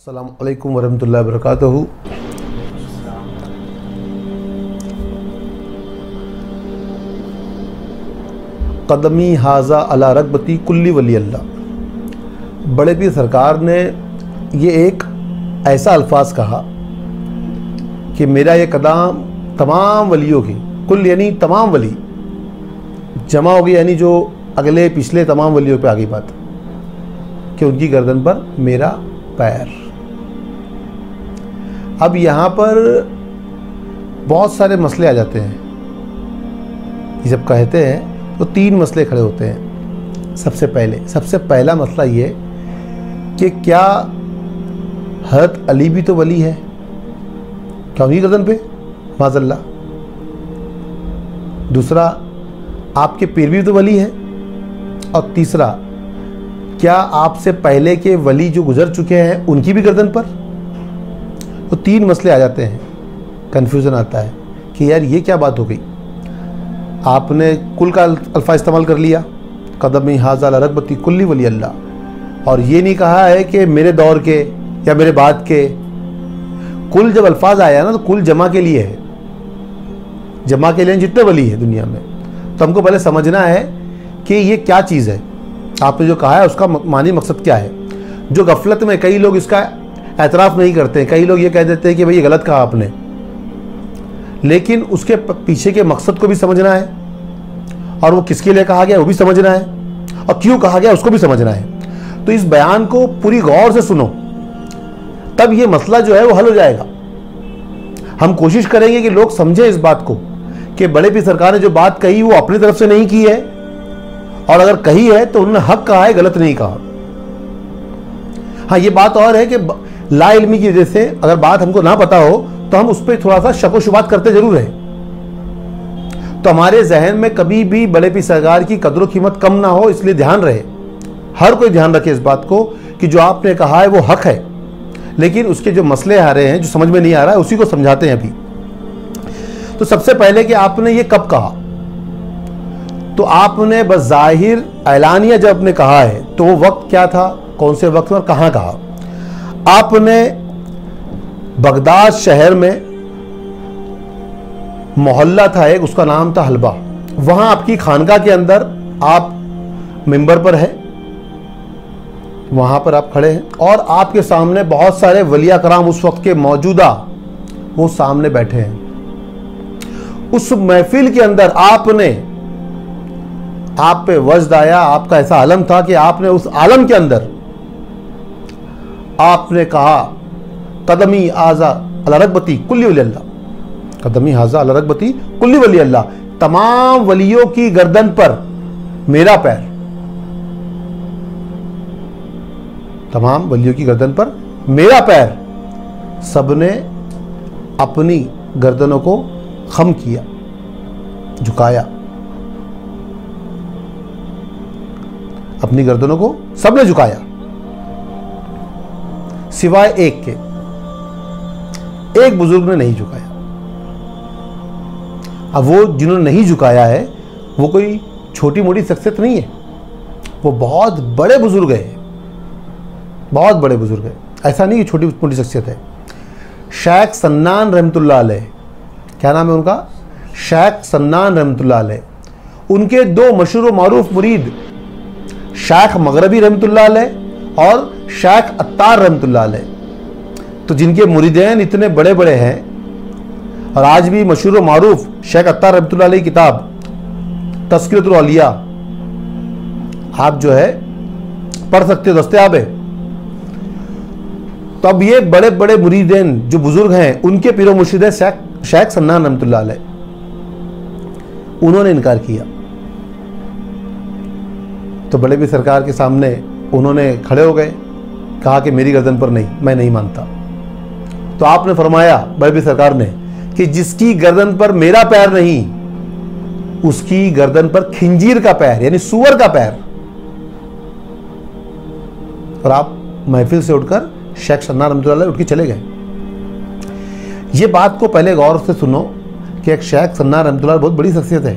अस्सलामु अलैकुम वरहमतुल्लाहि वबरकातुहू। कदमी हाजा अला रगबती कुल्ली वली अल्लाह। बड़े पीर सरकार ने ये एक ऐसा अल्फाज कहा कि मेरा ये कदम तमाम वलियों की, कुल यानी तमाम वली जमा हो गई, यानी जो अगले पिछले तमाम वलियों पे आ गई बात कि उनकी गर्दन पर मेरा पैर। अब यहाँ पर बहुत सारे मसले आ जाते हैं। ये जब कहते हैं तो तीन मसले खड़े होते हैं। सबसे पहला मसला ये कि क्या हज़रत अली भी तो वली है, क्या उनकी गर्दन पे माज़ल्ला। दूसरा, आपके पीर भी तो वली है। और तीसरा, क्या आपसे पहले के वली जो गुजर चुके हैं उनकी भी गर्दन पर। तो तीन मसले आ जाते हैं, कन्फ्यूज़न आता है कि यार ये क्या बात हो गई। आपने कुल का अल्फा इस्तेमाल कर लिया, कदमी हाज़ा अला रगबती कुल्ली वली अल्लाह, और ये नहीं कहा है कि मेरे दौर के या मेरे बाद के। कुल जब अल्फाज आया ना तो कुल जमा के लिए है, जमा के लिए जितने वली है दुनिया में। तो हमको पहले समझना है कि ये क्या चीज़ है, आपने जो कहा है उसका मानी मकसद क्या है। जो गफलत में कई लोग इसका एतराफ़ नहीं करते, कई लोग ये कह देते हैं कि भाई ये गलत कहा आपने, लेकिन उसके पीछे के मकसद को भी समझना है, और वो किसके लिए कहा गया वो भी समझना है, और क्यों कहा गया उसको भी समझना है। तो इस बयान को पूरी गौर से सुनो, तब ये मसला जो है वो हल हो जाएगा। हम कोशिश करेंगे कि लोग समझें इस बात को कि बड़े पीर सरकार ने जो बात कही वो अपनी तरफ से नहीं की है, और अगर कही है तो उन्होंने हक कहा है, गलत नहीं कहा। हाँ, ये बात और है कि ला इल्मी की वजह से अगर बात हमको ना पता हो तो हम उस पर थोड़ा सा शक व शुबात करते जरूर हैं। तो हमारे जहन में कभी भी बड़े पीर सरकार की कदर कीमत कम ना हो, इसलिए ध्यान रहे, हर कोई ध्यान रखे इस बात को कि जो आपने कहा है वो हक है, लेकिन उसके जो मसले आ रहे हैं, जो समझ में नहीं आ रहा है, उसी को समझाते हैं अभी। तो सबसे पहले कि आपने ये कब कहा, तो आपने बस जाहिर ऐलानिया जब आपने कहा है तो वो वक्त क्या था, कौन से वक्त में और कहाँ कहा। आपने बगदाद शहर में मोहल्ला था एक, उसका नाम था हलबा, वहां आपकी खानका के अंदर आप मिंबर पर है, वहां पर आप खड़े हैं, और आपके सामने बहुत सारे वलिया कराम उस वक्त के मौजूदा वो सामने बैठे हैं। उस महफिल के अंदर आपने, आप पे वजद आया, आपका ऐसा आलम था कि आपने उस आलम के अंदर आपने कहा कदमी आज़ा अला रगबती कुल्ली वली अल्लाह, कदमी हाज़ा अला रगबती कुल्ली वली अल्लाह, तमाम वलियों की गर्दन पर मेरा पैर, तमाम वलियों की गर्दन पर मेरा पैर। सबने अपनी गर्दनों को खम किया, झुकाया, अपनी गर्दनों को सबने झुकाया सिवाय एक के, एक बुजुर्ग ने नहीं झुकाया। अब वो जिन्होंने नहीं झुकाया है वो कोई छोटी मोटी शख्सियत नहीं है, वो बहुत बड़े बुजुर्ग है, बहुत बड़े बुजुर्ग है, ऐसा नहीं कि छोटी मोटी शख्सियत है। शेख सन्नान रहमतुल्लाह अलैह, क्या नाम है उनका, शेख सन्नान रहमतुल्लाह अलैह। उनके दो मशहूर व मारूफ मुरीद शेख मगरबी रहमतुल्लाह अलैह और शेख अत्तार रहमतुल्लाह अलैह, तो जिनके मुरीदैन इतने बड़े बड़े हैं, और आज भी मशहूर व मारूफ शेख अत्तार रहमतुल्लाह अलैह की किताब तज़किरतुल औलिया आप जो है पढ़ सकते हो, दस्तयाब है। तो अब ये बड़े बड़े मुरीदैन जो बुजुर्ग हैं, उनके पीरो मुर्शिद है शेख सन्नान रहमतुल्लाह अलैह, उन्होंने इनकार किया। तो बड़े पीर सरकार के सामने उन्होंने खड़े हो गए, कहा कि मेरी गर्दन पर नहीं, मैं नहीं मानता। तो आपने फरमाया, बड़े पीर सरकार ने, कि जिसकी गर्दन पर मेरा पैर नहीं उसकी गर्दन पर खिंजीर का पैर यानी सूअर का पैर। और आप महफिल से उठकर शेख सन्नान रहमतुल्लाह अलैह उठ के चले गए। ये बात को पहले गौर से सुनो कि एक शेख सन्नान रहमतुल्लाह बहुत बड़ी शख्सियत है,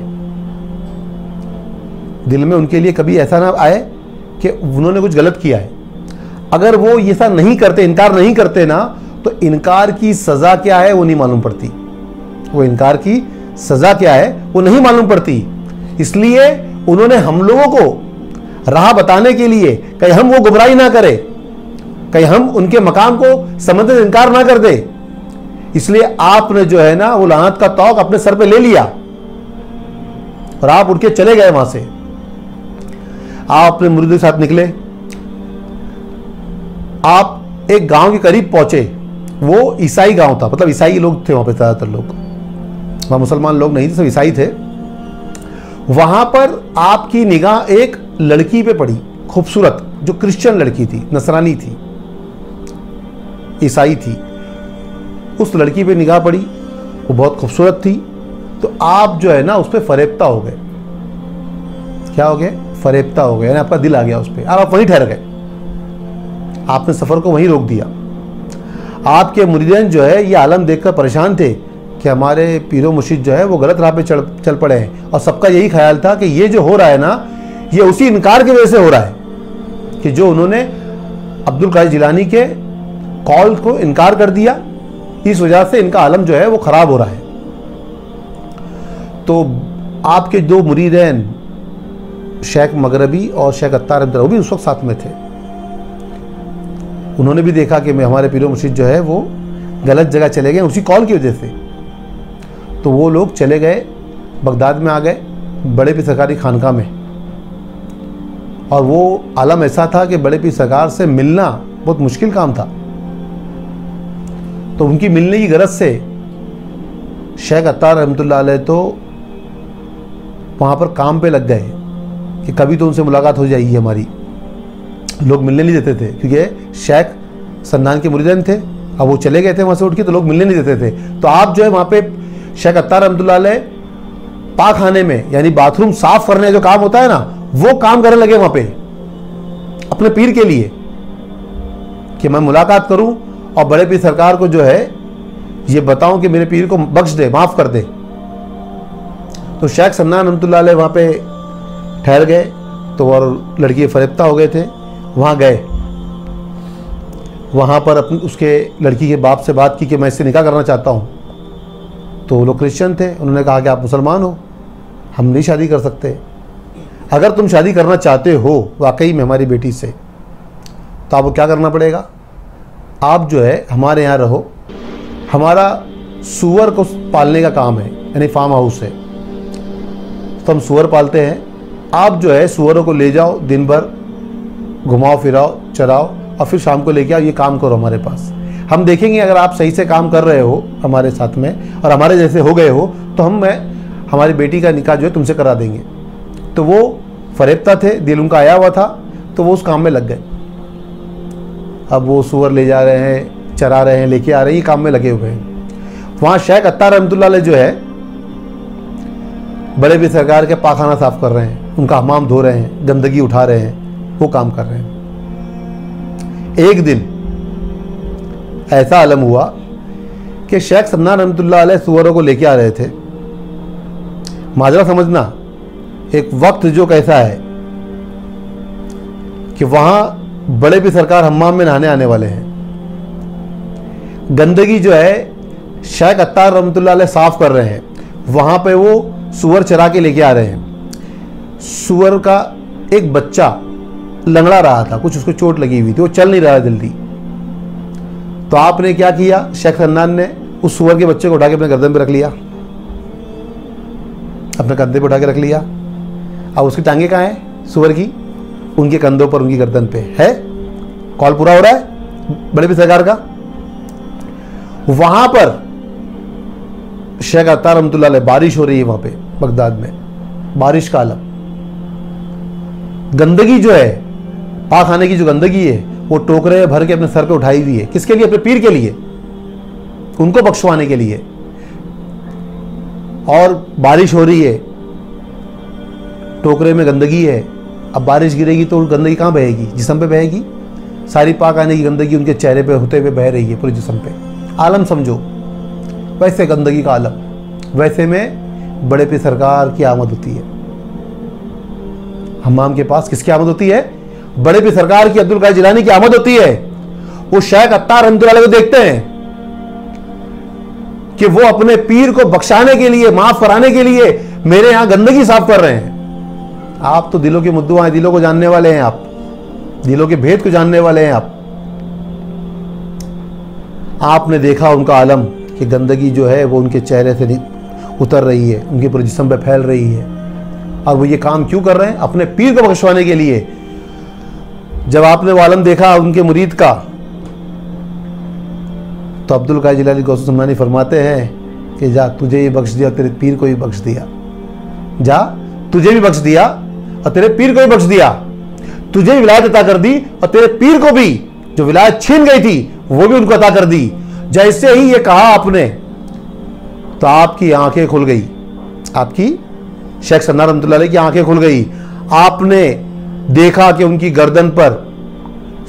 दिल में उनके लिए कभी ऐसा ना आए कि उन्होंने कुछ गलत किया है। अगर वो ये ऐसा नहीं करते, इनकार नहीं करते ना, तो इनकार की सजा क्या है वो नहीं मालूम पड़ती। वो इनकार की सजा क्या है वो नहीं मालूम पड़ती। इसलिए उन्होंने हम लोगों को राह बताने के लिए, कहीं हम वो गुमराही ना करें, कहीं हम उनके मकाम को समझते इनकार ना कर दे, इसलिए आपने जो है ना वो लानत का तौक अपने सर पे ले लिया और आप उठ के चले गए वहां से। आप अपने मुरीदों के साथ निकले, आप एक गांव के करीब पहुंचे। वो ईसाई गांव था, मतलब ईसाई लोग थे वहां पे, ज्यादातर लोग वहां मुसलमान लोग नहीं थे, सब ईसाई थे। वहां पर आपकी निगाह एक लड़की पे पड़ी, खूबसूरत, जो क्रिश्चियन लड़की थी, नसरानी थी, ईसाई थी। उस लड़की पे निगाह पड़ी, वो बहुत खूबसूरत थी। तो आप जो है ना उस पर फरेबता हो गए। क्या हो गए? फरेबता हो गए, यानी आपका दिल आ गया उस पर, आप वहीं ठहर गए। आपने सफर को वहीं रोक दिया। आपके मुरीदीन जो है ये आलम देखकर परेशान थे कि हमारे पीरो मुर्शिद जो है वो गलत राह पे चल पड़े हैं, और सबका यही ख्याल था कि ये जो हो रहा है ना, ये उसी इनकार की वजह से हो रहा है कि जो उन्होंने अब्दुल कादिर जिलानी के कॉल को इनकार कर दिया, इस वजह से इनका आलम जो है वो खराब हो रहा है। तो आपके दो मुरीदीन, शेख मगरबी और शेख अत्तार अहमद, वो भी उस वक्त साथ में थे। उन्होंने भी देखा कि हमारे पीरो मुर्शिद जो है वो गलत जगह चले गए उसी कॉल की वजह से। तो वो लोग चले गए, बगदाद में आ गए, बड़े पीर सरकारी खानका में। और वो आलम ऐसा था कि बड़े पीर सरकार से मिलना बहुत मुश्किल काम था। तो उनकी मिलने की गरज से शेख अत्तार रहमतुल्लाह अलैह तो वहाँ पर काम पे लग गए कि कभी तो उनसे मुलाकात हो जाएगी हमारी। लोग मिलने नहीं देते थे क्योंकि शेख सन्नान के मुरीदीन थे। अब वो चले गए थे वहाँ से उठ के, तो लोग मिलने नहीं देते थे। तो आप जो है वहाँ पे शेख अत्तार रहमतुल्लाह अलैह पाक खाने में, यानी बाथरूम साफ करने जो काम होता है ना, वो काम करने लगे वहाँ पे अपने पीर के लिए कि मैं मुलाकात करूँ और बड़े पीर सरकार को जो है ये बताऊं कि मेरे पीर को बख्श दे, माफ़ कर दे। तो शेख सन्नान रहमतुल्लाह अलैह वहाँ पे ठहर गए। तो और लड़की फरेबता हो गए थे, वहाँ गए। वहाँ पर अपने उसके लड़की के बाप से बात की कि मैं इससे निकाह करना चाहता हूँ। तो वो लोग क्रिश्चियन थे, उन्होंने कहा कि आप मुसलमान हो, हम नहीं शादी कर सकते। अगर तुम शादी करना चाहते हो वाकई में हमारी बेटी से, तो आपको क्या करना पड़ेगा? आप जो है हमारे यहाँ रहो, हमारा सूअर को पालने का काम है, यानी फार्म हाउस है, तो हम सूअर पालते हैं। आप जो है सूअरों को ले जाओ, दिन भर घुमाओ फिराओ, चराओ, और फिर शाम को लेके आओ, ये काम करो हमारे पास। हम देखेंगे अगर आप सही से काम कर रहे हो हमारे साथ में और हमारे जैसे हो गए हो, तो हमारी बेटी का निकाह जो है तुमसे करा देंगे। तो वो फरेबता थे, दिल उनका आया हुआ था, तो वो उस काम में लग गए। अब वो सूअर ले जा रहे हैं, चरा रहे हैं, लेके आ रहे हैं, ये काम में लगे हुए हैं। वहाँ शेख अत्तार रहमतुल्लाह अलैह जो है बड़े पीर सरकार के पाखाना साफ कर रहे हैं, उनका हमाम धो रहे हैं, गंदगी उठा रहे हैं, वो काम कर रहे हैं। एक दिन ऐसा आलम हुआ कि शेख सन्नान रहमतुल्लाह अलैह सूअरों को लेके आ रहे थे। माजरा समझना, एक वक्त जो कैसा है कि वहाँ बड़े पीर सरकार हम्माम में नहाने आने वाले हैं। गंदगी जो है शेख अत्तार रहमतुल्लाह अलैह साफ कर रहे हैं, वहाँ पे वो सूअर चरा के लेके आ रहे हैं। सूअर का एक बच्चा लंगड़ा रहा था, कुछ उसको चोट लगी हुई थी, वो चल नहीं रहा जल्दी। तो आपने क्या किया? शेख सन्नान ने उस सूअर के बच्चे को उठा के अपने गर्दन पे रख लिया, अपने कंधे पे उठा के रख लिया। अब उसकी टांगे कहाँ हैं सूअर की? उनके कंधों पर, उनकी गर्दन पे है। कॉल पूरा हो रहा है बड़े पीर सरकार का। वहां पर शेख अत्तार रहमतुल्लाह अलैह, बारिश हो रही है वहां पे बगदाद में, बारिश का आलम। गंदगी जो है पाक खाने की, जो गंदगी है वो टोकरे भर के अपने सर पे उठाई हुई है। किसके लिए? अपने पीर के लिए, उनको बख्शवाने के लिए। और बारिश हो रही है, टोकरे में गंदगी है। अब बारिश गिरेगी तो गंदगी कहाँ बहेगी? जिस्म पे बहेगी। सारी पाक आने की गंदगी उनके चेहरे पे होते हुए बह रही है पूरे जिस्म पे। आलम समझो, वैसे गंदगी का आलम। वैसे में बड़े पीर सरकार की आमद होती है हम्माम के पास। किसकी आमद होती है? बड़े पीर सरकार की अब्दुल कादिर जिलानी की आमद होती है, वो शेख अत्तार रहमतुल्लाह अलैह को देखते हैं कि वो अपने पीर को बख्शाने के लिए, माफ कराने के लिए मेरे यहां गंदगी साफ कर रहे हैं। आप तो दिलों के मुद्दों हैं, दिलों को जानने वाले हैं, आप दिलों के भेद को जानने वाले हैं। आपने देखा उनका आलम कि गंदगी जो है वो उनके चेहरे से उतर रही है, उनके पूरे जिस्म पे फैल रही है, और वो ये काम क्यों कर रहे हैं? अपने पीर को बख्शवाने के लिए। जब आपने वो आलम देखा उनके मुरीद का, तो अब्दुल कादिर जिलानी गौस समदानी फरमाते हैं कि जा, तुझे ये बख्श दिया, तेरे पीर को भी बख्श दिया। जा, तुझे भी बख्श दिया और तेरे पीर को भी बख्श दिया। तुझे भी विलायत अता कर दी और तेरे पीर को भी जो विलायत छीन गई थी वो भी उनको अता कर दी। जैसे ही ये कहा आपने, तो आपकी आंखें खुल गई, आपकी शेख सन्नार रहमतुल्लाह अलैह की आंखें खुल गई। आपने देखा कि उनकी गर्दन पर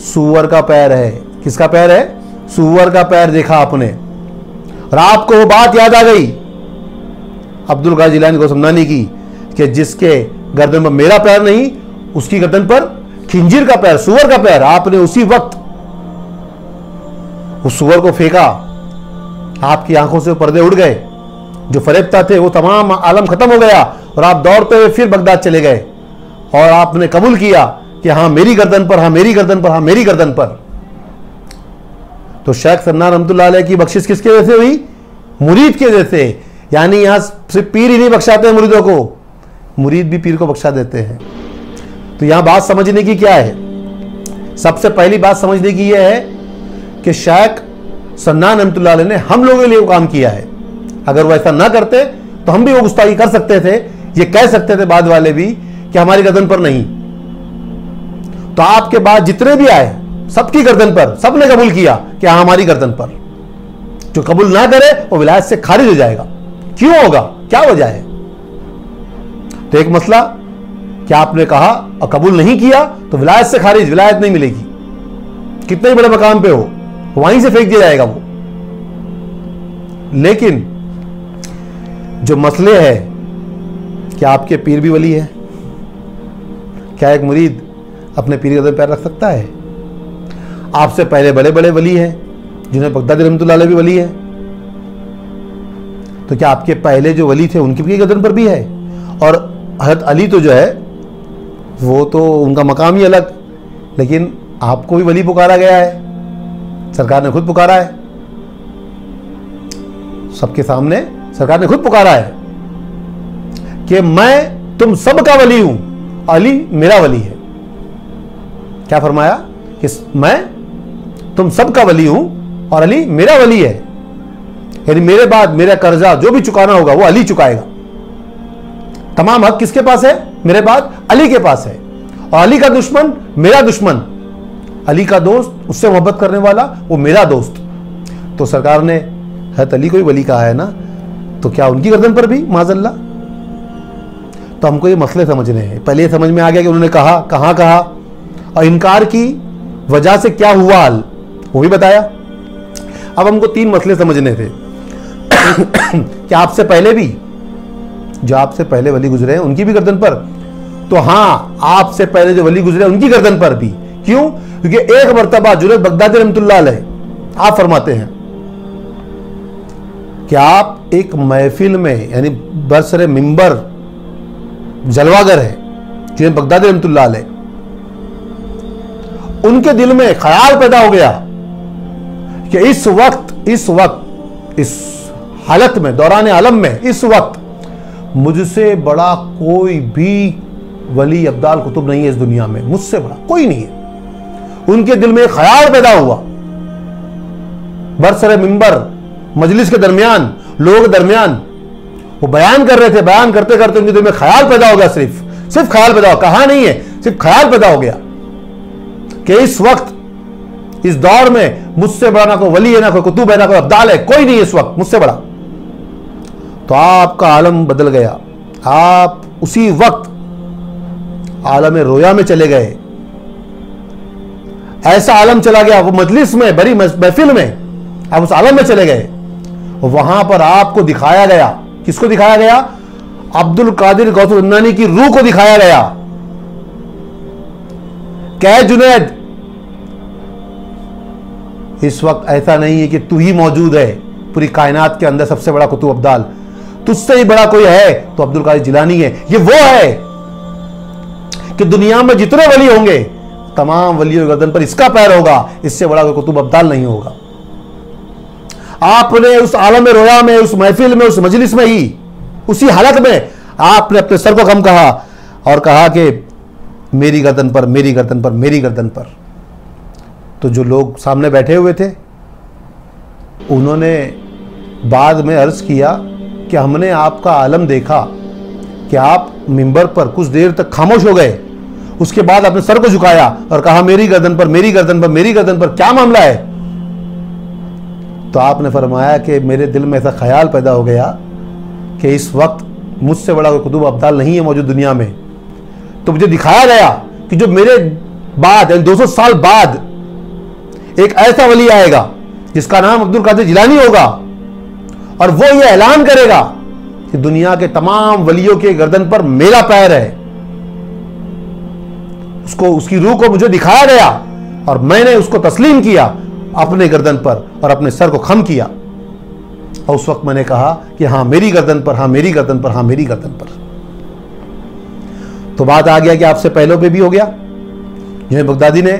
सूअर का पैर है। किसका पैर है? सूअर का पैर देखा आपने, और आपको वो बात याद आ गई अब्दुल कादिर जिलानी गौस समदानी की कि जिसके गर्दन पर मेरा पैर नहीं, उसकी गर्दन पर खिंजीर का पैर, सूअर का पैर। आपने उसी वक्त उस सूअर को फेंका, आपकी आंखों से पर्दे उड़ गए, जो फरेबता थे वो तमाम आलम खत्म हो गया, और आप दौड़ते हुए फिर बगदाद चले गए और आपने कबूल किया कि हाँ मेरी गर्दन पर, हाँ मेरी गर्दन पर, हाँ मेरी गर्दन पर। तो शेख सन्नार रहमतुल्लाह अलैह की बख्शिश किसके वजह से हुई? मुरीद के वजह से। यानी यहां सिर्फ पीर ही नहीं बख्शाते हैं मुरीदों को, मुरीद भी पीर को बख्शा देते हैं। तो यहां बात समझने की क्या है? सबसे पहली बात समझने की यह है कि शेख सन्नार रहमतुल्लाह अलैह ने हम लोगों के लिए वो काम किया है। अगर वो ऐसा ना करते तो हम भी वो गुस्ताखी कर सकते थे, ये कह सकते थे बाद वाले भी कि हमारी गर्दन पर नहीं। तो आपके बाद जितने भी आए सबकी गर्दन पर, सबने कबूल किया कि हाँ हमारी गर्दन पर। जो कबूल ना करे वो विलायत से खारिज हो जाएगा। क्यों होगा? क्या वजह है? तो एक मसला कि आपने कहा और कबूल नहीं किया तो विलायत से खारिज, विलायत नहीं मिलेगी, कितने ही बड़े मकाम पे हो वहीं से फेंक दिया जाएगा वो। लेकिन जो मसले है कि आपके पीर भी वली है, क्या एक मुरीद अपने पीर के पैर रख सकता है? आपसे पहले बड़े बड़े वली हैं, जिन्हें बगदादी रहमतुल्लाह अलैह भी वली है, तो क्या आपके पहले जो वली थे उनकी भी गर्दन पर भी है? और हज़रत अली तो जो है वो तो उनका मकाम ही अलग, लेकिन आपको भी वली पुकारा गया है, सरकार ने खुद पुकारा है, सबके सामने सरकार ने खुद पुकारा है कि मैं तुम सबका वली हूं, अली मेरा वली है। क्या फरमाया कि मैं तुम सबका वली हूं और अली मेरा वली है। यानी मेरे बाद मेरा कर्जा जो भी चुकाना होगा वो अली चुकाएगा। तमाम हक किसके पास है? मेरे बाद अली के पास है। और अली का दुश्मन मेरा दुश्मन, अली का दोस्त उससे मोहब्बत करने वाला वो मेरा दोस्त। तो सरकार ने हज़रत अली को ही वली कहा है ना, तो क्या उनकी गर्दन पर भी माज़अल्लाह? तो हमको ये मसले समझने हैं। पहले ये समझ में आ गया कि उन्होंने कहा, कहाँ कहा और इनकार की वजह से क्या हुआ हाल, वो भी बताया। अब हमको तीन मसले समझने थे कि आपसे पहले भी, जो आपसे पहले वली गुजरे हैं उनकी भी गर्दन पर, तो हाँ आपसे पहले जो वली गुजरे उनकी गर्दन पर भी। क्यों? क्योंकि एक मर्तबा जुनैद बगदादी रहमतुल्लाह अलैह आप फरमाते हैं कि आप एक महफिल में, यानी बरसरे मिंबर जलवागर है जुनैद बगदादी रहमतुल्लाह अलैह, उनके दिल में ख्याल पैदा हो गया कि इस वक्त इस हालत में, दौरान आलम में, इस वक्त मुझसे बड़ा कोई भी वली अब्दाल कुतुब नहीं है इस दुनिया में, मुझसे बड़ा कोई नहीं है। उनके दिल में ख्याल पैदा हुआ, बरसरे मिंबर मजलिस के दरमियान, लोगों के दरमियान वो बयान कर रहे थे, बयान करते करते उनके दिल में ख्याल पैदा हो गया, सिर्फ ख्याल पैदा हो, कहा नहीं है, सिर्फ ख्याल पैदा हो गया कि इस वक्त, इस दौर में मुझसे बड़ा ना कोई वली है, ना कोई कुतुब है, ना कोई अब्दाल है, कोई नहीं इस वक्त मुझसे बड़ा। तो आपका आलम बदल गया, आप उसी वक्त आलम रोया में चले गए। ऐसा आलम चला गया, वो मजलिस में, बड़ी महफिल में आप उस आलम में चले गए। वहां पर आपको दिखाया गया, किसको दिखाया गया? अब्दुल कादिर गौस समदानी की रूह को दिखाया गया कै जुनैद, इस वक्त ऐसा नहीं है कि तू ही मौजूद है पूरी कायनात के अंदर, सबसे बड़ा कुतुब अब्दाल, तुझसे ही बड़ा कोई है तो अब्दुल कादिर जिलानी है। ये वो है कि दुनिया में जितने वली होंगे तमाम वलियों की गर्दन पर इसका पैर होगा, इससे बड़ा कोई कुतुब अब्दाल नहीं होगा। आपने उस आलम रोया में, उस महफिल में, उस मजलिस में ही, उसी हालत में आपने अपने सर को कम कहा और कहा कि मेरी गर्दन पर, मेरी गर्दन पर, मेरी गर्दन पर। तो जो लोग सामने बैठे हुए थे उन्होंने बाद में अर्ज किया कि हमने आपका आलम देखा कि आप मिंबर पर कुछ देर तक खामोश हो गए, उसके बाद आपने सर को झुकाया और कहा मेरी गर्दन पर, मेरी गर्दन पर, मेरी गर्दन पर, क्या मामला है? तो आपने फरमाया कि मेरे दिल में ऐसा ख्याल पैदा हो गया कि इस वक्त मुझसे बड़ा कोई कुतुब अब्दाल नहीं है मौजूद दुनिया में। तो मुझे दिखाया गया कि जो मेरे बाद 200 साल बाद एक ऐसा वली आएगा जिसका नाम अब्दुल कादिर जिलानी होगा और वो ये ऐलान करेगा कि दुनिया के तमाम वलियों के गर्दन पर मेरा पैर है। उसको, उसकी रूह को मुझे दिखाया गया और मैंने उसको तस्लीम किया अपने गर्दन पर और अपने सर को खम किया। और उस वक्त मैंने कहा कि हाँ मेरी गर्दन पर, हाँ मेरी गर्दन पर, हाँ मेरी गर्दन पर। तो बात आ गया कि आपसे पहले पे भी हो गया। जुनैद बगदादी ने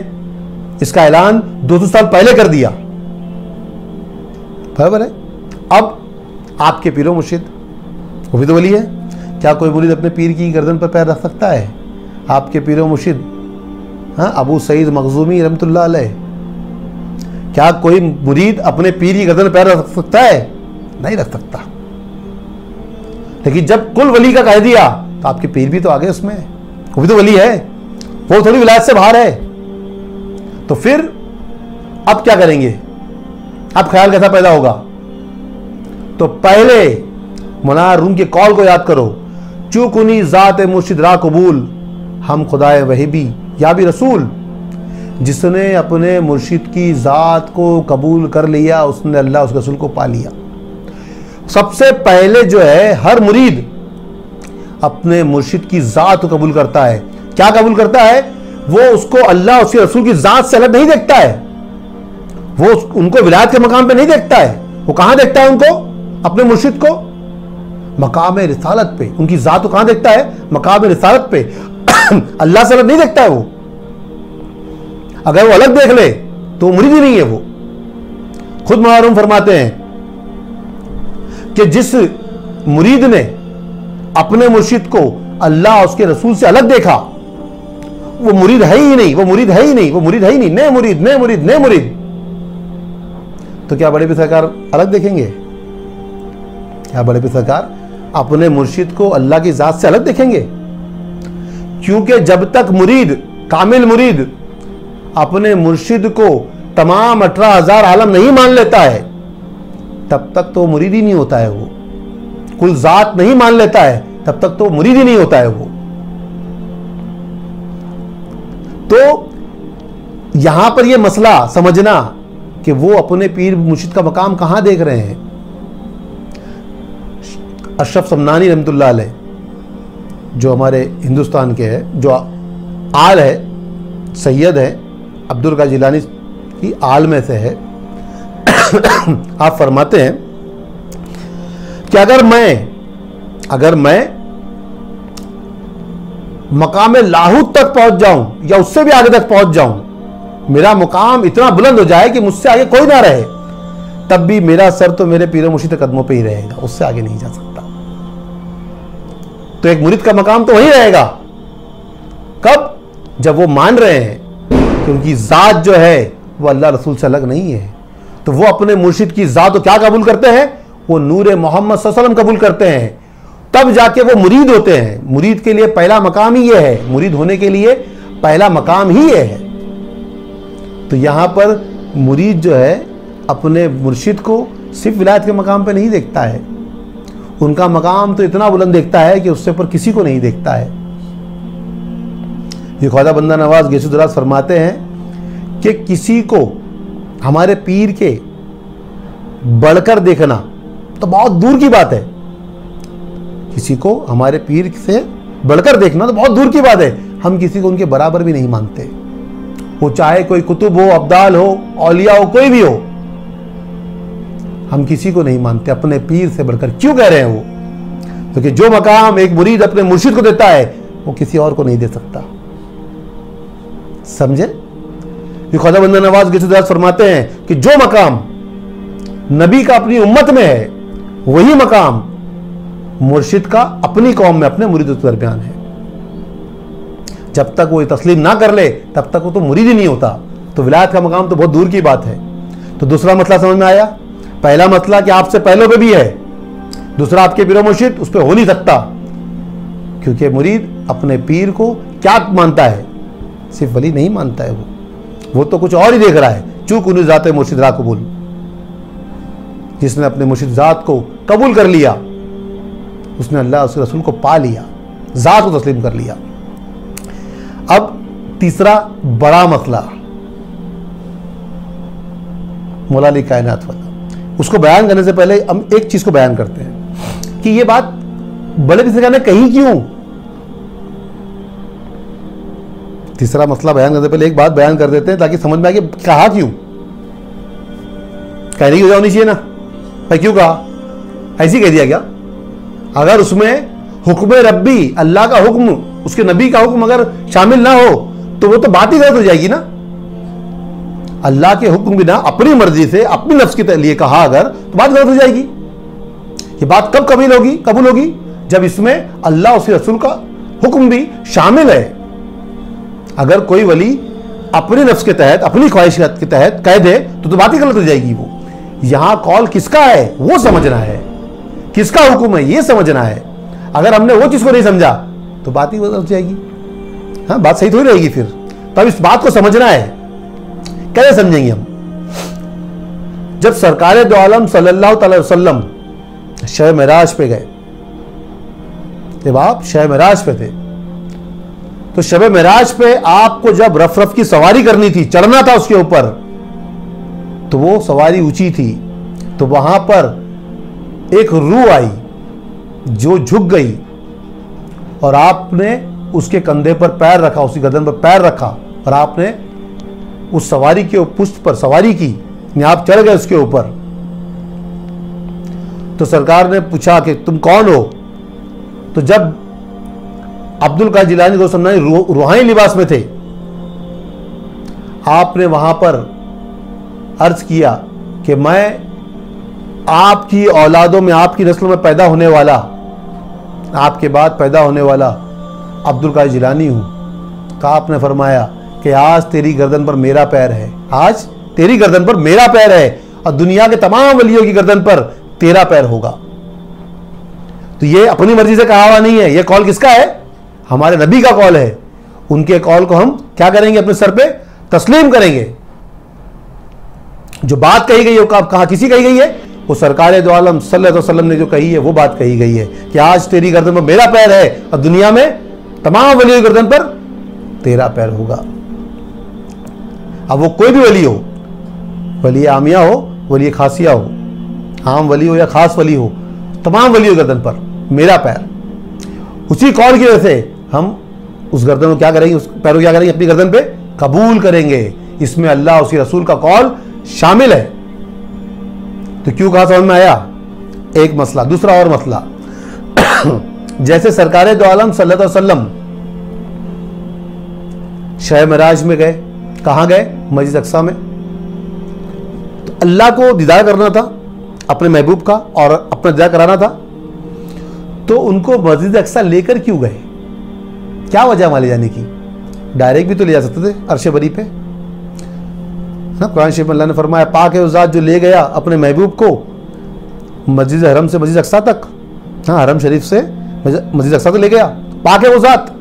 इसका ऐलान 200 साल पहले कर दिया, बराबर है। अब आपके पीरो मुर्शिद वो भी तो वली है। क्या कोई मुरीद अपने पीर की गर्दन पर पैर रख सकता है? आपके पीरो मुर्शिद हाँ अबू सईद मखजूमी रहमतुल्लाह अलैह, क्या कोई मुरीद अपने पीर की गर्दन पर पैर रख सकता है? नहीं रख सकता। लेकिन जब कुल वली का कह दिया तो आपके पीर भी तो आगे उसमें, वो भी तो वली है, वो थोड़ी विलायत से बाहर है। तो फिर अब क्या करेंगे? अब ख्याल कैसा पैदा होगा? तो पहले मौलाना रूम के कॉल को याद करो, चूकुनी जात मुर्शिद रा कबूल, हम खुदाए वहीबी या भी रसूल। जिसने अपने मुर्शिद की जात को कबूल कर लिया उसने अल्लाह उसके रसूल को पा लिया। सबसे पहले जो है हर मुरीद अपने मुर्शिद की जात को कबूल करता है। क्या कबूल करता है? वो उसको अल्लाह उसके रसूल की जात से अलग नहीं देखता है, वो उनको विलायत के मकाम पे नहीं देखता है। वो कहां देखता है उनको? अपने मुर्शिद को मकाम रिसालत पे। उनकी जात को कहां देखता है? मकाम रिसालत पे। अल्लाह से अलग नहीं देखता है वो। अगर वो अलग देख ले तो मुरीद ही नहीं है वो। खुद मौलाना फरमाते हैं कि जिस मुरीद ने अपने मुर्शिद को अल्लाह उसके रसूल से अलग देखा वो मुरीद है ही नहीं, वो मुरीद है ही नहीं, वो मुरीद है ही नहीं। नए मुरीद, नए मुरीद, नए मुरीद। तो क्या बड़े पीर सरकार अलग देखेंगे? क्या बड़े पीर सरकार अपने मुर्शिद को अल्लाह की जात से अलग देखेंगे? क्योंकि जब तक मुरीद, कामिल मुरीद अपने मुर्शिद को तमाम 18,000 आलम नहीं मान लेता है तब तक तो मुरीद ही नहीं होता है। वो कुल जात नहीं मान लेता है तब तक तो मुरीद ही नहीं होता है वो। तो यहां पर यह मसला समझना कि वो अपने पीर मुर्शिद का मकाम कहां देख रहे हैं। अशरफ समनानी रहमतुल्लाह अलैह जो हमारे हिंदुस्तान के हैं, जो आल है, सैयद है, अब्दुल कादिर जिलानी की आल में से है। आप फरमाते हैं कि अगर मैं मकाम लाहूत तक पहुंच जाऊं या उससे भी आगे तक पहुंच जाऊं, मेरा मुकाम इतना बुलंद हो जाए कि मुझसे आगे कोई ना रहे, तब भी मेरा सर तो मेरे पीर मुर्शिद के कदमों पे ही रहेगा, उससे आगे नहीं जा सकता। तो एक मुरीद का मकाम तो वही रहेगा। कब? जब वो मान रहे हैं कि उनकी जात जो है वो अल्लाह रसूल से अलग नहीं है। तो वो अपने मुर्शिद की जात को क्या कबूल करते हैं? वो नूर मोहम्मद सल्लल्लाहु अलैहि वसल्लम कबूल करते हैं। तब जाके वो मुरीद होते हैं। मुरीद के लिए पहला मकाम ही ये है, मुरीद होने के लिए पहला मकाम ही ये है। तो यहां पर मुरीद जो है अपने मुर्शिद को सिर्फ विलायत के मकाम पे नहीं देखता है, उनका मकाम तो इतना बुलंद देखता है कि उससे पर किसी को नहीं देखता है। ये ख्वाजा बंदा नवाज गैसुद्दौला फरमाते हैं कि किसी को हमारे पीर के बढ़कर देखना तो बहुत दूर की बात है। किसी को हमारे पीर से बढ़कर देखना तो बहुत दूर की बात है। हम किसी को उनके बराबर भी नहीं मानते। वो चाहे कोई कुतुब हो, अब्दाल हो, औलिया हो, कोई भी हो, हम किसी को नहीं मानते अपने पीर से बढ़कर। क्यों कह रहे हैं वो? क्योंकि जो मकाम एक मुरीद अपने मुर्शिद को देता है वो किसी और को नहीं दे सकता। समझे? ये ख्वाजा बंदा नवाज गिरदास फरमाते हैं कि जो मकाम नबी का अपनी उम्मत में है वही मकाम मुर्शिद का अपनी कौम में अपने मुरीदों के दरमियान है। जब तक वो तस्लीम ना कर ले तब तक वो तो मुरीद ही नहीं होता। तो विलायत का मकाम तो बहुत दूर की बात है। तो दूसरा मसला समझ में आया। पहला मसला कि आपसे पहले पे भी है, दूसरा आपके पीर मुर्शिद उस पर हो नहीं सकता, क्योंकि मुरीद अपने पीर को क्या मानता है? सिर्फ वली नहीं मानता है, वो तो कुछ और ही देख रहा है। चूक उन्हें जाते मुर्शिद रा कबूल, जिसने अपने मुर्शिद जात को कबूल कर लिया उसने अल्लाह उसके रसूल को पा लिया, जात को तस्लीम कर लिया। अब तीसरा बड़ा मसला मौला अली कायनात वाला, उसको बयान करने से पहले हम एक चीज को बयान करते हैं कि ये बात बड़े किसी ने कही क्यों। तीसरा मसला बयान करने से पहले एक बात बयान कर देते हैं ताकि समझ में आए कि कहा क्यों। कहने की वजह होनी चाहिए ना भाई, क्यों कहा? ऐसी कह दिया क्या? अगर उसमें हुक्म रब्बी, अल्लाह का हुक्म, उसके नबी का हुक्म अगर शामिल ना हो तो वो तो बात ही गलत हो जाएगी ना। अल्लाह के हुक्म बिना अपनी मर्जी से अपनी नफ्स के लिए कहा अगर तो बात गलत हो जाएगी। ये बात कब कबूल होगी? जब इसमें अल्लाह उसके रसूल का हुक्म भी शामिल है। अगर कोई वली अपनी नफ्स के तहत, अपनी ख्वाहिशात के तहत कह दे तो बात ही गलत हो जाएगी। वो यहां कॉल किसका है वो समझना है, किसका हुक्म है ये समझना है। अगर हमने वो चीज को नहीं समझा तो बात ही गलत हो जाएगी। हाँ, बात सही थोड़ी रहेगी फिर। तब इस बात को समझना है। कैसे समझेंगे हम? जब सरकार दो आलम सल्लल्लाहु अलैहि वसल्लम शब मेराज पे गए, जब आप शब मेराज पे थे, तो शब मेराज पे आपको जब रफ रफ की सवारी करनी थी, चढ़ना था उसके ऊपर, तो वो सवारी ऊंची थी, तो वहां पर एक रूह आई जो झुक गई और आपने उसके कंधे पर पैर रखा, उसकी गर्दन पर पैर रखा और आपने उस सवारी के पुष्ट पर सवारी की, आप चढ़ गए उसके ऊपर। तो सरकार ने पूछा कि तुम कौन हो? तो जब अब्दुल कादिर जिलानी रूहानी लिबास में थे, आपने वहां पर अर्ज किया कि मैं आपकी औलादों में, आपकी नस्लों में पैदा होने वाला, आपके बाद पैदा होने वाला अब्दुल कादिर जिलानी हूं। कहा आपने फरमाया कि आज तेरी गर्दन पर मेरा पैर है, आज तेरी गर्दन पर मेरा पैर है और दुनिया के तमाम वलियों की गर्दन पर तेरा पैर होगा। तो ये अपनी मर्जी से कहा हुआ नहीं है, ये कॉल किसका है? हमारे नबी का कॉल है। उनके कॉल को हम क्या करेंगे? अपने सर पे तस्लीम करेंगे। जो बात कही गई है वो कहा किसी कही गई है? वो सरकार दो आलम सल्लल्लाहु अलैहि वसल्लम ने जो कही है वो बात कही गई है कि आज तेरी गर्दन पर मेरा पैर है और दुनिया में तमाम वलियों की गर्दन पर तेरा पैर होगा। अब वो कोई भी वली हो, वली आमिया हो, वली खासिया हो, आम वली हो या खास वली हो, तमाम वलियों की गर्दन पर मेरा पैर। उसी कौल की वजह से हम उस गर्दन को क्या करेंगे, उस पैर को क्या करेंगे? अपनी गर्दन पे कबूल करेंगे। इसमें अल्लाह उसके रसूल का कौल शामिल है। तो क्यों कहा? समझ में आया? एक मसला। दूसरा और मसला, जैसे सरकार दो आलम सल्लल्लाहु अलैहि वसल्लम शब मेराज में गए, कहां गए? मस्जिद अक्सा में। तो अल्लाह को दीदार करना था अपने महबूब का और अपना दीदार कराना था, तो उनको मस्जिद अक्सा लेकर क्यों गए? क्या वजह वहां ले जाने की? डायरेक्ट भी तो ले जा सकते थे अर्श बरी पे ना। कुरान शरीफ में अल्लाह ने फरमाया पाक है वो ज़ात जो ले गया अपने महबूब को मस्जिद हरम से मस्जिद अक्सा तक, हाँ हरम शरीफ से मस्जिद अक्सा तक ले गया, पाक है वो ज़ात।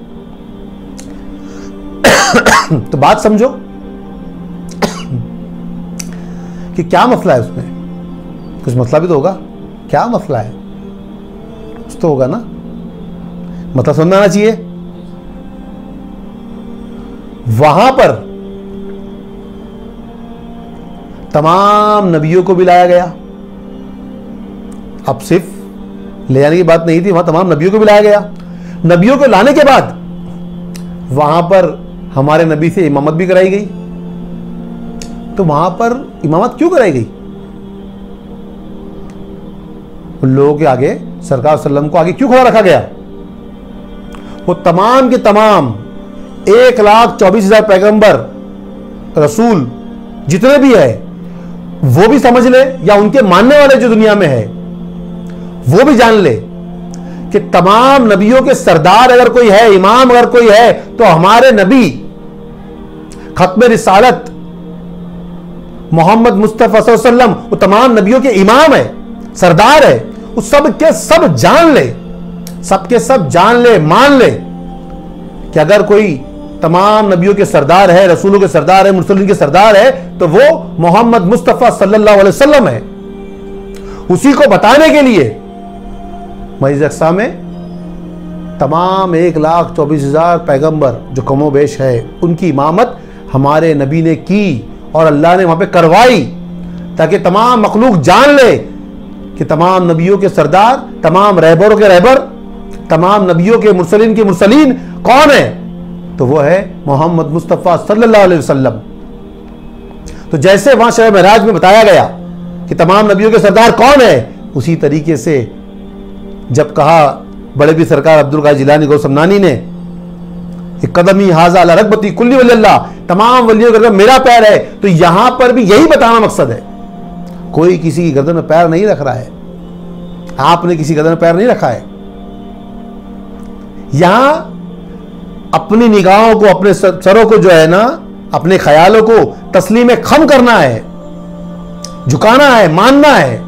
तो बात समझो कि क्या मसला है उसमें? कुछ मसला भी तो होगा। क्या मसला है? कुछ तो होगा ना, मतलब समझ में आना चाहिए। वहां पर तमाम नबियों को भी लाया गया। अब सिर्फ ले जाने की बात नहीं थी, वहां तमाम नबियों को भी लाया गया। नबियों को लाने के बाद वहां पर हमारे नबी से इमामत भी कराई गई। तो वहां पर इमामत क्यों कराई गई? उन लोगों के आगे सरकार सल्लम को आगे क्यों खड़ा रखा गया? वो तमाम के तमाम 1,24,000 पैगंबर रसूल जितने भी है वो भी समझ ले, या उनके मानने वाले जो दुनिया में है वो भी जान ले कि तमाम नबियों के सरदार अगर कोई है, इमाम अगर कोई है, तो हमारे नबी खत्म रिसालत मोहम्मद मुस्तफा सल्लल्लाहु अलैहि वसल्लम वो तमाम नबियों के इमाम है, सरदार है। वो सब के सब जान ले, सबके सब जान ले, मान ले कि अगर कोई तमाम नबियों के सरदार है, रसूलों के सरदार है, मुरसलीन के सरदार है, तो वो मोहम्मद मुस्तफा सल्लल्लाहु अलैहि वसल्लम है। उसी को बताने के लिए मस्जिद अक्सा में तमाम 1,24,000 पैगंबर जो कमो बेश है उनकी इमामत हमारे नबी ने की और अल्लाह ने वहां पे करवाई, ताकि तमाम मखलूक जान ले कि तमाम नबियों के सरदार, तमाम रहबरों के रहबर, तमाम नबियों के मुरसलीन कौन है? तो वो है मोहम्मद मुस्तफ़ा सल्लल्लाहु अलैहि वसल्लम। तो जैसे वहां शब महराज में बताया गया कि तमाम नबियों के सरदार कौन है, उसी तरीके से जब कहा बड़े भी सरकार अब्दुल कादिर जिलानी गौसमनानी ने कदमी हाजा अला रगबती कुल्ली वलिल्लाह, तमाम वलियों के गर्दन मेरा पैर है, तो यहां पर भी यही बताना मकसद है। कोई किसी की गर्दन में पैर नहीं रख रहा है, आपने किसी गर्दन में पैर नहीं रखा है। यहां अपनी निगाहों को, अपने सरों को जो है ना, अपने ख्यालों को तस्लीम खम करना है, झुकाना है, मानना है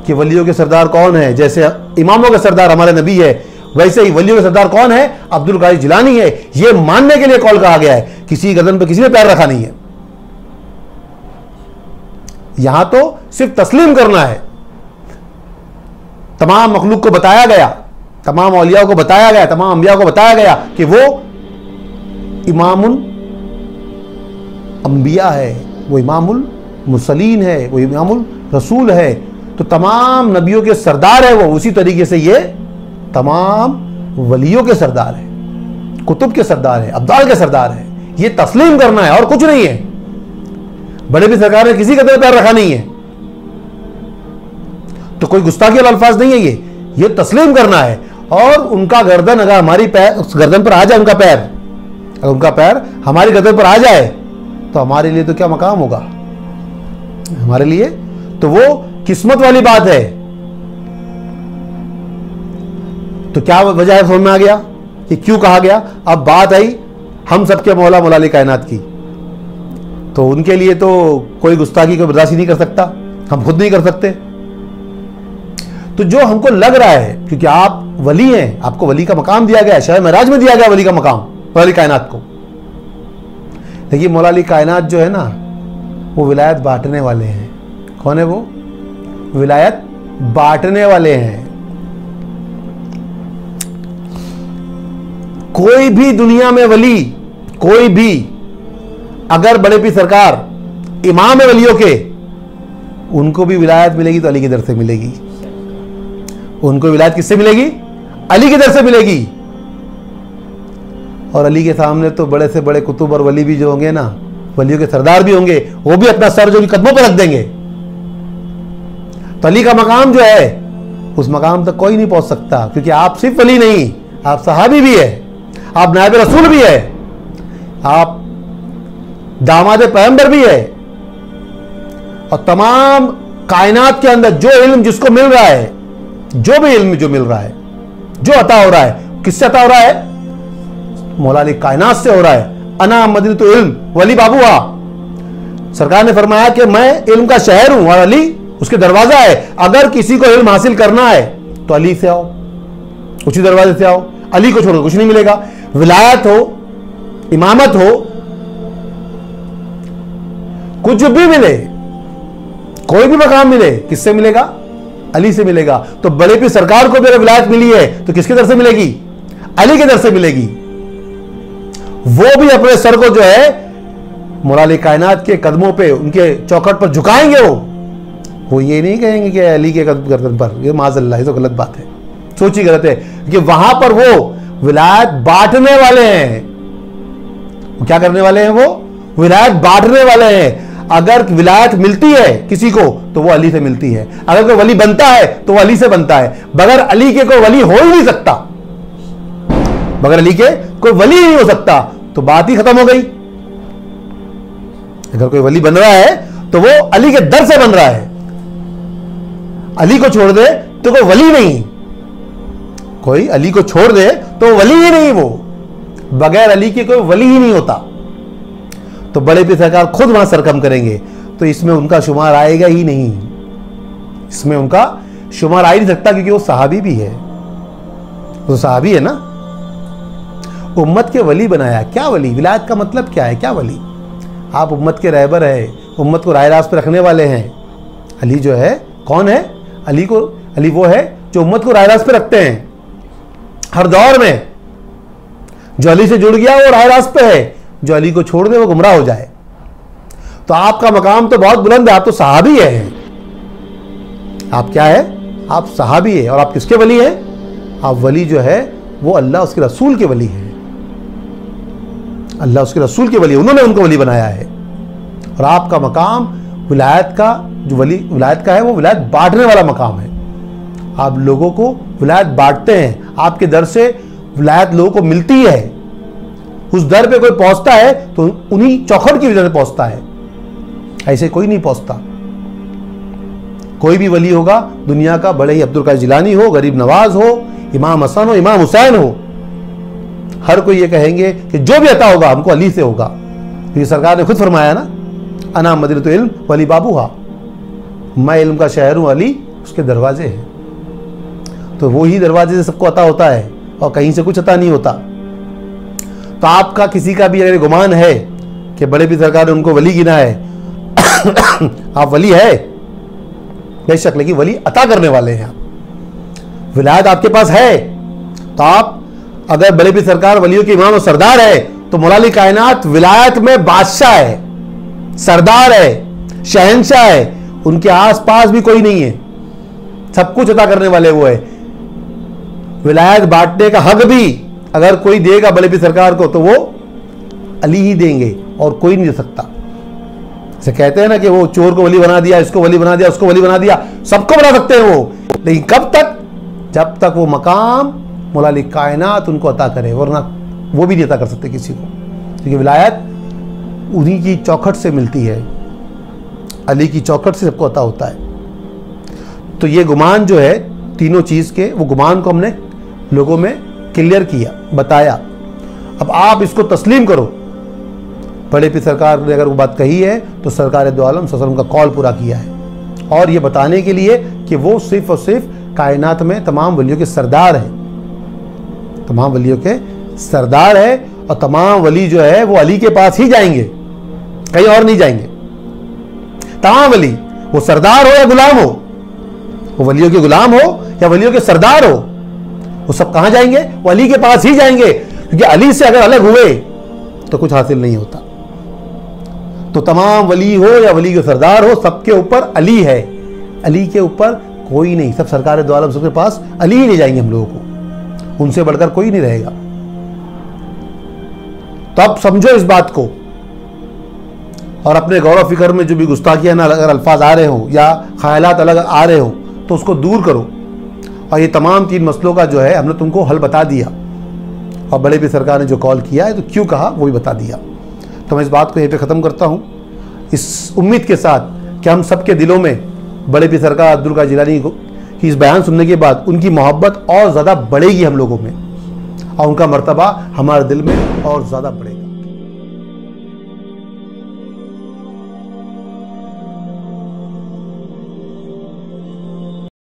कि वलियों के सरदार कौन है। जैसे इमामों के सरदार हमारे नबी है, वैसे ही वलियों के सरदार कौन है? अब्दुल कादिर जिलानी है। यह मानने के लिए कॉल कहा गया है, किसी गर्दन पर किसी ने पैर रखा नहीं है। यहां तो सिर्फ तस्लीम करना है। तमाम मखलूक को बताया गया, तमाम औलिया को बताया गया, तमाम अंबिया को बताया गया कि वो इमामुल अंबिया है, वो इमामुल मुरसलीन है, वो इमामुल रसूल है। तो तमाम नबियों के सरदार है वो। उसी तरीके से ये तमाम वलियों के सरदार है, कुतुब के सरदार है, अब्दाल के सरदार है। ये तस्लीम करना है और कुछ नहीं है। बड़े भी सरकार ने किसी का पैर रखा नहीं है, तो कोई गुस्ताखी वाला अल्फाज नहीं है ये तस्लीम करना है। और उनका गर्दन अगर हमारी पैर, उस गर्दन पर आ जाए उनका पैर, अगर उनका पैर हमारी गर्दन पर आ जाए तो हमारे लिए तो क्या मकाम होगा, हमारे लिए तो वो किस्मत वाली बात है। तो क्या वजह है, समझ में आ गया कि क्यों कहा गया। अब बात आई हम सबके मौला मौला कायनात की, तो उनके लिए तो कोई गुस्ताखी को बर्दाश्त नहीं कर सकता, हम खुद नहीं कर सकते। तो जो हमको लग रहा है, क्योंकि आप वली हैं, आपको वली का मकाम दिया गया है, शब महराज में दिया गया वली का मकाम, मौला कायनात को। देखिए मौला कायनात जो है ना, वो विलायत बांटने वाले हैं। कौन है वो? विलायत बांटने वाले हैं। कोई भी दुनिया में वली, कोई भी अगर बड़े पीर सरकार इमाम है वलियों के, उनको भी विलायत मिलेगी तो अली की दर से मिलेगी। उनको विलायत किससे मिलेगी? अली की दर से मिलेगी। और अली के सामने तो बड़े से बड़े कुतुब और वली भी जो होंगे ना, वलियों के सरदार भी होंगे, वो भी अपना सर जो कदमों पर रख देंगे। तो अली का मकाम जो है, उस मकाम तक कोई नहीं पहुंच सकता, क्योंकि आप सिर्फ वली नहीं, आप सहाबी भी है, आप नायब रसूल भी है, आप दामाद पैगंबर भी है। और तमाम कायनात के अंदर जो इल्म जिसको मिल रहा है, जो भी इल्म जो मिल रहा है, जो अता हो रहा है, किससे अता हो रहा है? मौला अली कायनात से हो रहा है। अना मदीनतुल इल्म वली बाबूहा। सरकार ने फरमाया कि मैं इल्म का शहर हूं और अली उसके दरवाजा है। अगर किसी को इल्म हासिल करना है तो अली से आओ, उसी दरवाजे से आओ। अली को छोड़कर कुछ नहीं मिलेगा। विलायत हो, इमामत हो, कुछ भी मिले, कोई भी मकाम मिले, किससे मिलेगा? अली से मिलेगा। तो बड़े पीर सरकार को भी अगर विलायत मिली है तो किसकी दर से मिलेगी? अली की दर से मिलेगी। वो भी अपने सर को जो है मौला अली कायनात के कदमों पे, उनके चौखट पर झुकाएंगे। वो ये नहीं कहेंगे कि अली के गर्दन पर, ये माज़अल्लाह, ये तो गलत बात है, सोची गलत है। कि वहां पर वो विलायत बांटने वाले हैं। वो क्या करने वाले हैं? विलायत बांटने वाले हैं। अगर विलायत मिलती है किसी को तो वो अली से मिलती है, अगर कोई वली बनता है तो वो अली से बनता है। बगैर अली के कोई वली हो ही नहीं सकता, बगैर अली के कोई वली ही नहीं हो सकता, तो बात ही खत्म हो गई। अगर कोई वली बन रहा है तो वो अली के दर से बन रहा है, अली को छोड़ दे तो कोई वली नहीं, कोई अली को छोड़ दे तो वली ही नहीं, वो बगैर अली के कोई वली ही नहीं होता। तो बड़े पीर सरकार खुद वहां सरकम करेंगे, तो इसमें उनका शुमार आएगा ही नहीं, इसमें उनका शुमार आ ही नहीं सकता, क्योंकि वो सहाबी भी है, वो सहाबी है ना। उम्मत के वली बनाया, क्या वली, विलायत का मतलब क्या है, क्या वली? आप उम्मत के रहबर है, उम्मत को राय रास्त पे रखने वाले हैं। अली जो है कौन है? अली वो है जो उम्मत को राय रास्त पे रखते हैं हर दौर में। जो अली से जुड़ गया वो राय रास्त पे है, जो अली को छोड़ दे वो गुमराह हो जाए। तो आपका मकाम तो बहुत बुलंद है, आप तो सहाबी है। आप क्या है? आप सहाबी है। और आप किसके वली हैं? आप वली जो है वो अल्लाह उसके रसूल के वली है, अल्लाह उसके रसूल के वली, उन्होंने उनको वली बनाया है। और आपका मकाम विलायत का, जो वली विलायत का है, वो विलायत बांटने वाला मकाम है। आप लोगों को विलायत बांटते हैं, आपके दर से विलायत लोगों को मिलती है। उस दर पे कोई पहुंचता है तो उन्हीं चौखट की वजह से पहुंचता है, ऐसे कोई नहीं पहुंचता। कोई भी वली होगा दुनिया का, बड़े ही अब्दुल कादिर जिलानी हो, गरीब नवाज हो, इमाम हसन हो, इमाम हुसैन हो, हर कोई ये कहेंगे कि जो भी अता होगा हमको अली से होगा। ये सरकार ने खुद फरमाया ना, अना मदीनतुल इल्म वली बाबूहा, मैं इल्म का शहर हूं, अली उसके दरवाजे हैं। तो वो ही दरवाजे से सबको अता होता है और कहीं से कुछ अता नहीं होता। तो आपका किसी का भी अगर गुमान है कि बड़े पीर सरकार ने उनको वली गिना है आप वली है बेशक, लेकिन वली अता करने वाले हैं आप। विलायत आपके पास है तो आप, अगर बड़े पीर सरकार वलियों के इमाम और सरदार है तो मौला अली कायनात विलायत में बादशाह है, सरदार है, शहंशाह है, उनके आसपास भी कोई नहीं है, सब कुछ अता करने वाले वो है। विलायत बांटने का हक भी अगर कोई देगा बड़े पीर सरकार को तो वो अली ही देंगे और कोई नहीं दे सकता। जैसे कहते हैं ना कि वो चोर को वली बना दिया, इसको वली बना दिया, उसको वली बना दिया, सबको बना सकते हैं वो, लेकिन कब तक? जब तक वो मकाम मौला अली कायनात उनको अता करे, वरना वो भी नहीं अता कर सकते किसी को, क्योंकि विलायत उन्हीं की चौखट से मिलती है, अली की चौखट से सबको अता होता है। तो ये गुमान जो है तीनों चीज़ के, वो गुमान को हमने लोगों में क्लियर किया, बताया। अब आप इसको तस्लीम करो। बड़े पीर सरकार ने अगर वो बात कही है तो सरकार दो आलम सल्लल्लाहु अलैहि वसल्लम का कौल पूरा किया है, और ये बताने के लिए कि वो सिर्फ और सिर्फ कायनात में तमाम वलियों के सरदार हैं, तमाम वलियों के सरदार है, और तमाम वली जो है वो अली के पास ही जाएंगे, कहीं और नहीं जाएंगे। तमाम वली, वो सरदार हो या गुलाम हो, वो वलियों के गुलाम हो या वलियों के सरदार हो, वो सब कहां जाएंगे? वो अली के पास ही जाएंगे, क्योंकि अली से अगर अलग हुए तो कुछ हासिल नहीं होता। तो तमाम वली हो या वली के सरदार हो, सबके ऊपर अली है, अली के ऊपर कोई नहीं। सब सरकार दो आलम सबके पास अली ही ले जाएंगे हम लोगों को, उनसे बढ़कर कोई नहीं रहेगा। तो अब समझो इस बात को, और अपने गौरव फिक्र में जो भी गुस्ताखियां ना अगर अल्फाज आ रहे हो या ख्यालात अलग आ रहे हो तो उसको दूर करो। और ये तमाम तीन मसलों का जो है हमने तुमको हल बता दिया, और बड़े पीर सरकार ने जो कॉल किया है तो क्यों कहा वो भी बता दिया। तो मैं इस बात को यहीं पे ख़त्म करता हूँ, इस उम्मीद के साथ कि हम सबके दिलों में बड़े पीर सरकार अब्दुल कादिर जिलानी की इस बयान सुनने के बाद उनकी मोहब्बत और ज़्यादा बढ़ेगी हम लोगों में, और उनका मर्तबा हमारे दिल में और ज़्यादा बढ़ेगा।